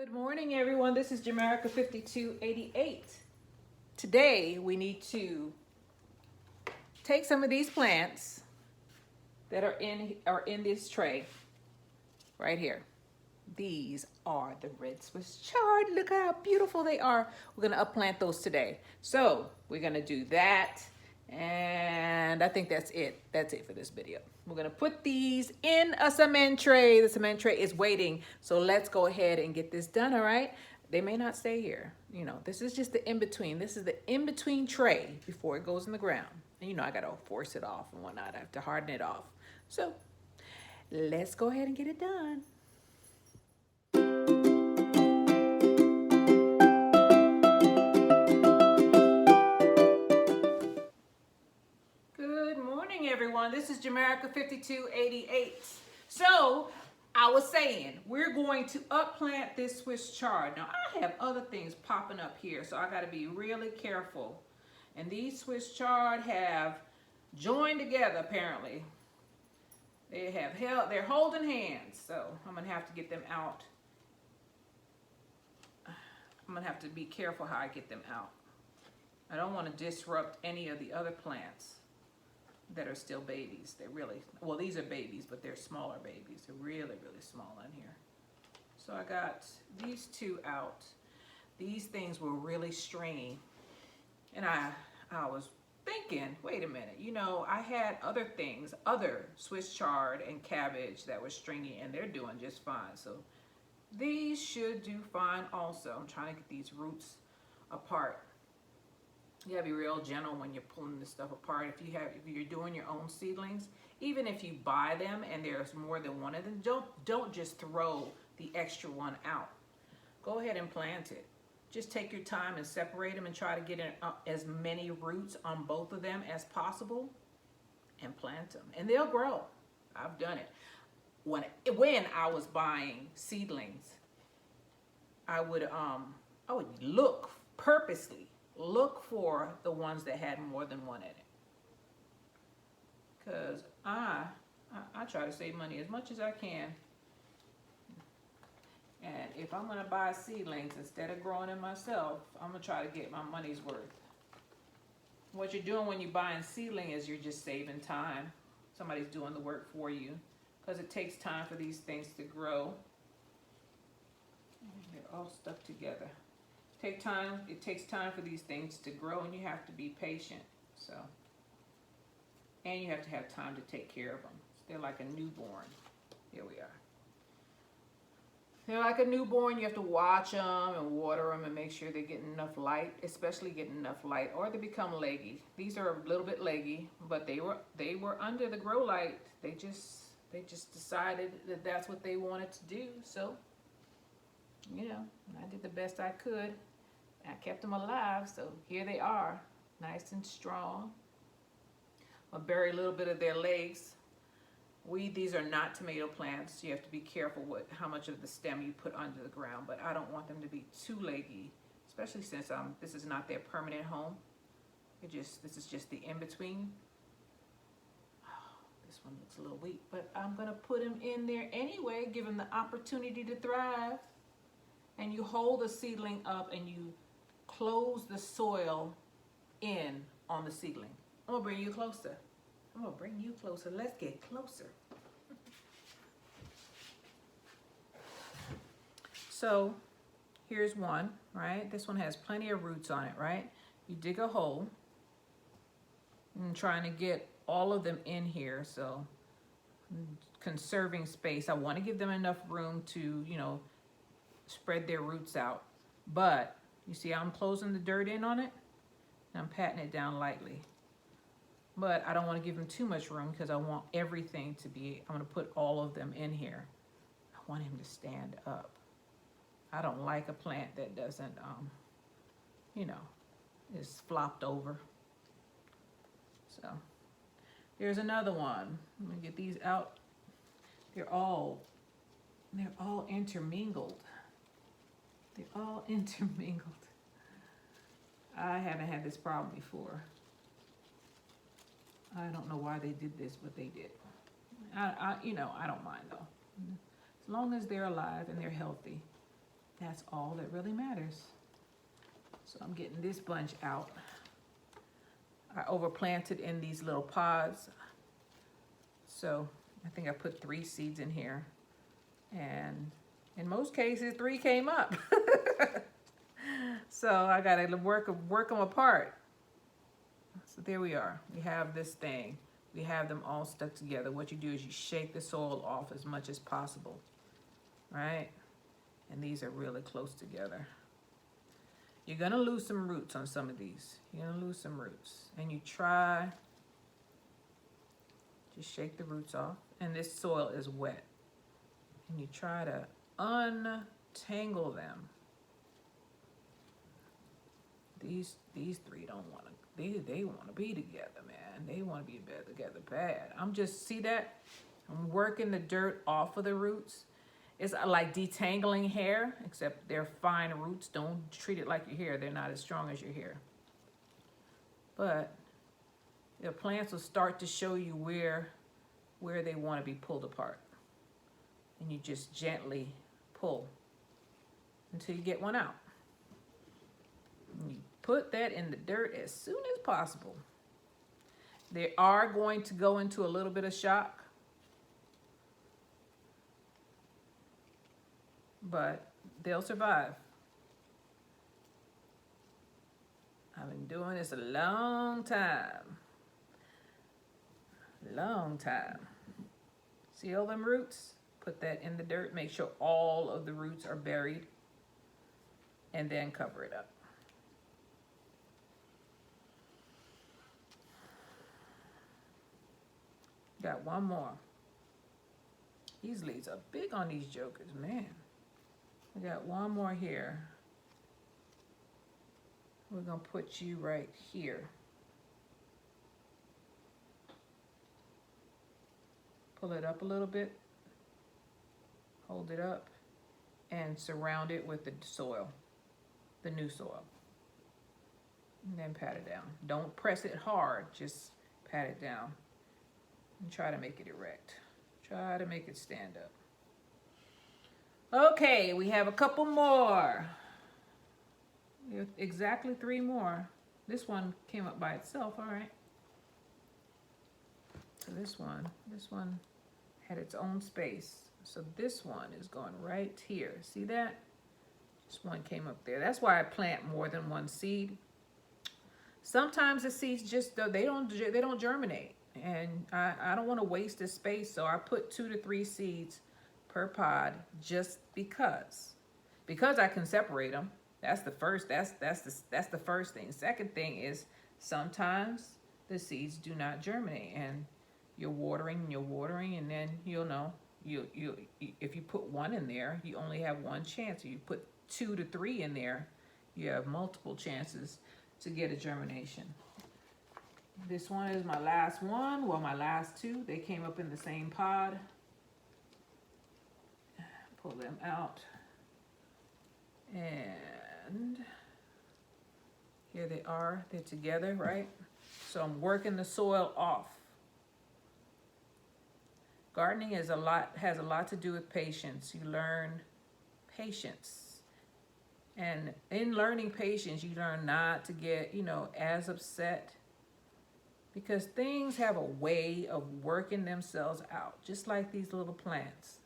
Good morning, everyone. This is Jamaica 5288. Today, we need to take some of these plants that are in this tray right here. These are the red Swiss chard. Look how beautiful they are. We're going to upplant those today. So we're going to do that. And I think that's it. That's it for this video. We're going to put these in a cement tray. The cement tray is waiting. So let's go ahead and get this done, all right? They may not stay here. You know, this is just the in-between. This is the in-between tray before it goes in the ground. And you know, I got to force it off and whatnot. I have to harden it off. So let's go ahead and get it done. Good morning, everyone. This is Jamaica 5288. So I was saying we're going to upplant this Swiss chard. Now I have other things popping up here, so I got to be really careful. And these Swiss chard have joined together apparently. They're holding hands, so I'm gonna have to get them out. I'm gonna have to be careful how I get them out. I don't want to disrupt any of the other plants that are still babies. They're really, well, these are babies, but they're smaller babies. They're really, really small in here. So I got these two out. These things were really stringy. And I was thinking, wait a minute, you know, I had other things, other Swiss chard and cabbage that were stringy, and they're doing just fine. So these should do fine also. I'm trying to get these roots apart. You gotta be real gentle when you're pulling this stuff apart. If you're doing your own seedlings, even if you buy them and there's more than one of them, don't just throw the extra one out. Go ahead and plant it. Just take your time and separate them and try to get as many roots on both of them as possible and plant them. And they'll grow. I've done it. When I was buying seedlings, I would purposely look for the ones that had more than one in it. Because I try to save money as much as I can. And if I'm gonna buy seedlings instead of growing them myself, I'm gonna try to get my money's worth. What you're doing when you're buying seedling is you're just saving time. Somebody's doing the work for you, because it takes time for these things to grow. They're all stuck together. It takes time for these things to grow, and you have to be patient. So, and you have to have time to take care of them. They're like a newborn. Here we are. They're like a newborn. You have to watch them and water them and make sure they're getting enough light, especially getting enough light, or they become leggy. These are a little bit leggy, but they were under the grow light. They just decided that that's what they wanted to do. So, you know, I did the best I could. I kept them alive, so here they are, nice and strong. I'll bury a little bit of their legs. These are not tomato plants. So you have to be careful with how much of the stem you put under the ground, but I don't want them to be too leggy, especially since this is not their permanent home. This is just the in-between. Oh, this one looks a little weak, but I'm gonna put them in there anyway, give them the opportunity to thrive. And you hold the seedling up and you close the soil in on the seedling. I'm gonna bring you closer. Let's get closer. So here's one, right? This one has plenty of roots on it, right? You dig a hole. I'm trying to get all of them in here, so conserving space. I want to give them enough room to, you know, spread their roots out. But you see I'm closing the dirt in on it, and I'm patting it down lightly. But I don't want to give them too much room because I want everything to be, I'm going to put all of them in here. I want him to stand up. I don't like a plant that doesn't, you know, is flopped over. So here's another one. I'm going to get these out. They're all intermingled. They're all intermingled. I haven't had this problem before. I don't know why they did this, but they did. You know, I don't mind though. As long as they're alive and they're healthy, That's all that really matters. So I'm getting this bunch out. I overplanted in these little pods. So I think I put 3 seeds in here. And in most cases, 3 came up. So I gotta work them apart. So there we are. We have this thing. We have them all stuck together. What you do is you shake the soil off as much as possible, right? And these are really close together. You're gonna lose some roots on some of these. You're gonna lose some roots. And you try, just shake the roots off. And this soil is wet. And you try to untangle them. These 3 don't want to, they want to be together, man. They want to be together bad. I'm just, see that? I'm working the dirt off of the roots. It's like detangling hair, except they're fine roots. Don't treat it like your hair. They're not as strong as your hair. But the plants will start to show you where they want to be pulled apart. And you just gently pull until you get one out. And you put that in the dirt as soon as possible. They are going to go into a little bit of shock, but they'll survive. I've been doing this a long time. Long time. See all them roots? Put that in the dirt. Make sure all of the roots are buried. And then cover it up. Got one more. These leaves are big on these jokers, man. I got one more here. We're gonna put you right here. Pull it up a little bit. Hold it up and surround it with the soil, the new soil. And then pat it down. Don't press it hard, just pat it down. And try to make it erect. Try to make it stand up. Okay, we have a couple more. We have exactly 3 more. This one came up by itself, all right. So this one had its own space. So this one is going right here. See that? Just one came up there. That's why I plant more than one seed. Sometimes the seeds just, they don't germinate. And I don't want to waste this space, so I put 2 to 3 seeds per pod just because I can separate them. That's the first. That's the first thing. Second thing is sometimes the seeds do not germinate, and you're watering, and then you'll know if you put 1 in there, you only have 1 chance. If you put 2 to 3 in there, you have multiple chances to get a germination. This one is my last one. Well, my last 2. They came up in the same pod. Pull them out. And here they are. They're together, right? So I'm working the soil off. Gardening has a lot to do with patience. You learn patience. And in learning patience, you learn not to get, as upset. Because things have a way of working themselves out, just like these little plants.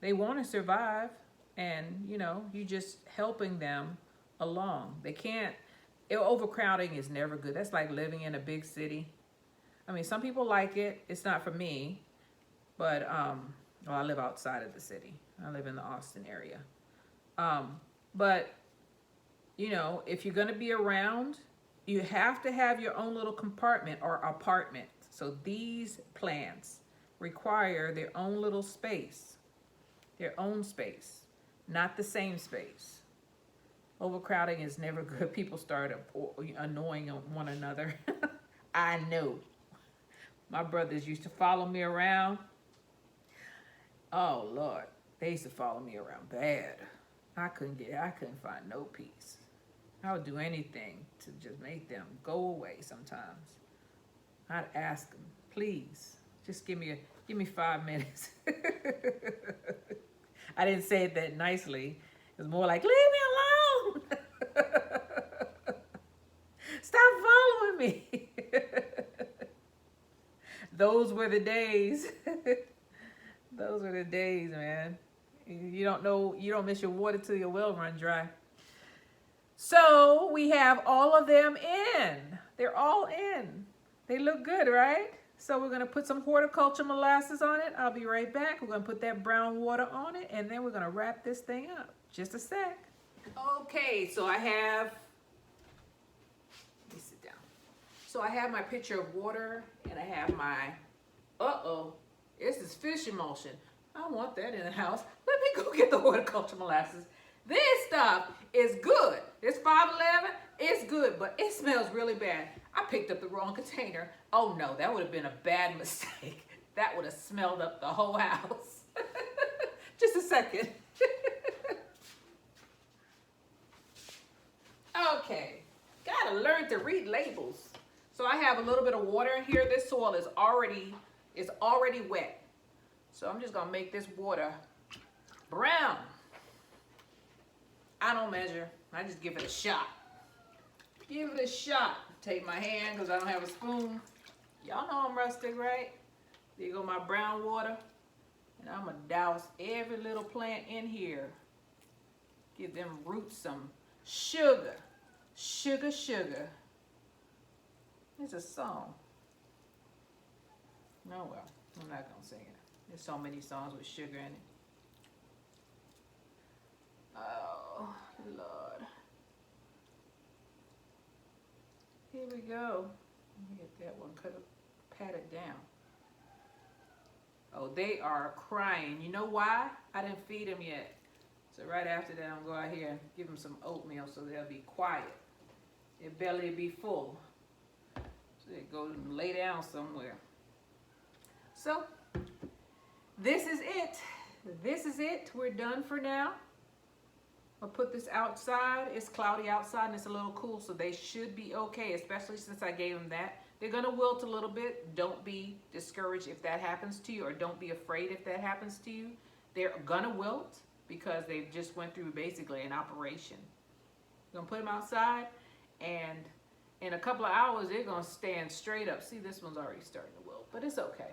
They want to survive, and, you're just helping them along. They can't, overcrowding is never good. That's like living in a big city. I mean, some people like it. It's not for me, but, I live outside of the city. I live in the Austin area. But, if you're going to be around, you have to have your own little compartment or apartment. So these plants require their own little space, their own space, not the same space. Overcrowding is never good. People start annoying one another. I know. My brothers used to follow me around. Oh, Lord. They used to follow me around bad. I couldn't find no peace. I would do anything to just make them go away sometimes. I'd ask them, please, just give me 5 minutes. I didn't say it that nicely. It's more like, leave me alone. Stop following me. Those were the days. Those were the days, man. You don't know, you don't miss your water till your well run dry. So we have all of them in. They're all in. They look good, right? So we're going to put some horticulture molasses on it. I'll be right back. We're going to put that brown water on it, and then we're going to wrap this thing up. Just a sec. Okay, so I have, let me sit down. So I have my pitcher of water, and I have my, this is fish emulsion. I want that in the house. Let me go get the horticulture molasses. This stuff is good. It's 511. It's good, but it smells really bad. I picked up the wrong container. Oh no, that would have been a bad mistake. That would have smelled up the whole house. Just a second. Okay, gotta learn to read labels. So I have a little bit of water in here. This soil is already wet. So I'm just gonna make this water brown. I don't measure, I just give it a shot. Give it a shot. Take my hand because I don't have a spoon. Y'all know I'm rustic, right? There you go my brown water. And I'm gonna douse every little plant in here. Give them roots some sugar. Sugar, sugar. It's a song. Oh well, I'm not gonna sing it. There's so many songs with sugar in it. Oh, Lord. Here we go. Let me get that one patted down. Oh, they are crying. You know why? I didn't feed them yet. So right after that, I'm going to go out here and give them some oatmeal so they'll be quiet. Their belly will be full. So they go and lay down somewhere. So, this is it. This is it. We're done for now. I'll put this outside. It's cloudy outside and it's a little cool, so they should be okay, especially since I gave them that. They're gonna wilt a little bit. Don't be discouraged if that happens to you, or don't be afraid if that happens to you. They're gonna wilt because they've just went through basically an operation. I'm gonna put them outside, and in a couple of hours, they're gonna stand straight up. See, this one's already starting to wilt, but it's okay.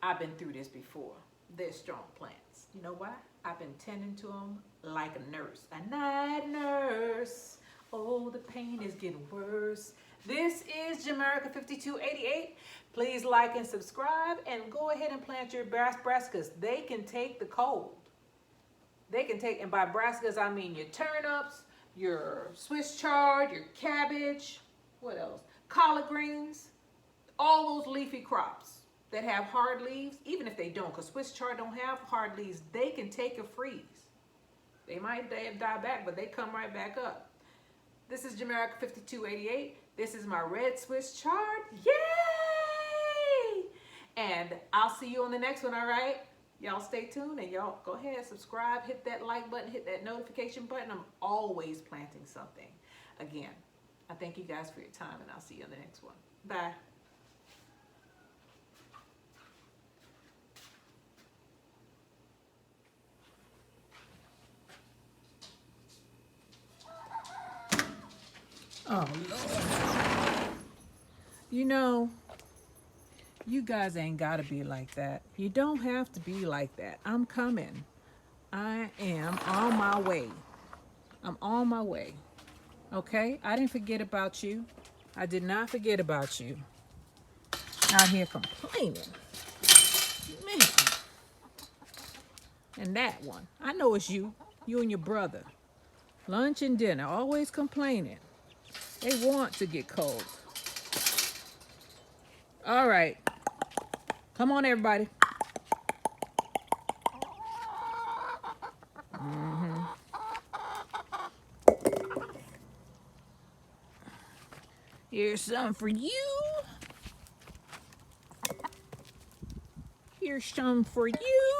I've been through this before. They're strong plants. You know why? I've been tending to them like a nurse, a night nurse. Oh, the pain is getting worse. This is Jamaica 5288. Please like and subscribe, and go ahead and plant your brassicas. They can take the cold. They can take, and by brassicas I mean your turnips, your Swiss chard, your cabbage, what else? Collard greens, all those leafy crops that have hard leaves, even if they don't, because Swiss chard don't have hard leaves, they can take a freeze. They might die back, but they come right back up. This is Jamaica 5288. This is my red Swiss chard. Yay! And I'll see you on the next one, all right? Y'all stay tuned, and y'all go ahead, subscribe, hit that like button, hit that notification button. I'm always planting something. Again, I thank you guys for your time, and I'll see you on the next one. Bye. Oh, Lord. You know, you guys ain't got to be like that. You don't have to be like that. I'm coming. I am on my way. I'm on my way. Okay? I didn't forget about you. I did not forget about you. Out here complaining. Man. And that one. I know it's you. You and your brother. Lunch and dinner. Always complaining. They want to get cold. All right. Come on, everybody. Here's some for you. Here's some for you.